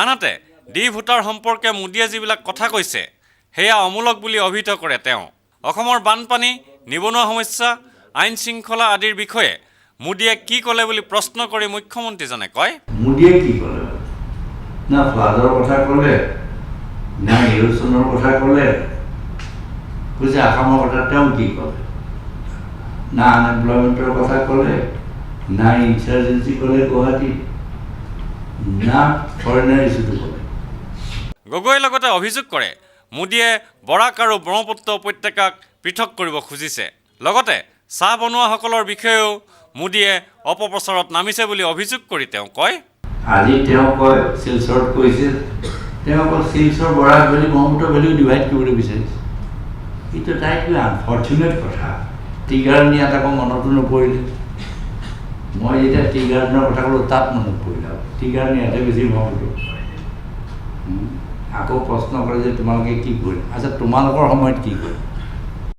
আনহাতে D voter সম্পৰ্কে মোদীয়ে যিবিলাক কথা কৈছে সেয়া অমূলক বুলি অভিহিত কৰে তেওঁ। অসমৰ বানপানী, নিবনুৱা সমস্যা, আইন শৃংখলা আদিৰ বিষয়ে মোদীয়ে কি ক'লে বুলি প্ৰশ্ন কৰি মুখ্যমন্ত্ৰীজনে কয়, মোদীয়ে কি ক'লে? না ফ্লাডৰ কথা ক'লে, না ইৰোচনৰ কথা ক'লে, কৈছে আসামৰ কথা তেওঁ কি ক'লে? না আনএমপ্লয়মেণ্টৰ কথা ক'লে, না ইনচাৰ্জেঞ্চি ক'লে গুৱাহাটীত, না ফৰেনাৰ ইছ্যুটো ক'লে। গগৈয়ে লগতে অভিযোগ কৰে মোদীয়ে বৰাক আৰু ব্ৰহ্মপুত্ৰ উপত্যকাক পৃথক কৰিব খুজিছে। লগতে চাহ বনোৱাসকলৰ বিষয়েও মোদীয়ে অপপ্ৰচাৰত নামিছে বুলি অভিযোগ কৰি তেওঁ কয়, আজি তেওঁ কয় শিলচৰত কৈছে, তেওঁ অকল শিলচৰ বৰাক ভেলী ব্ৰহ্মপুত্ৰ ভেলীও ডিভাইড কৰিবলৈ বিচাৰিছে। এইটো তাইতকৈ আনফৰ্চুনেট কথা। টি গাৰ্ডেন ইয়াত আকৌ মনতো নপৰিলে। মই যেতিয়া টি গাৰ্ডেনৰ কথা ক'লোঁ তাত মনত পৰিলে। টি গাৰ্ডেন ইয়াতে বেছি ব্ৰহ্মপুত্ৰ। আকৌ প্ৰশ্ন কৰে যে তোমালোকে কি কৰিলা? আচ্ছা তোমালোকৰ সময়ত কি কৰিলা?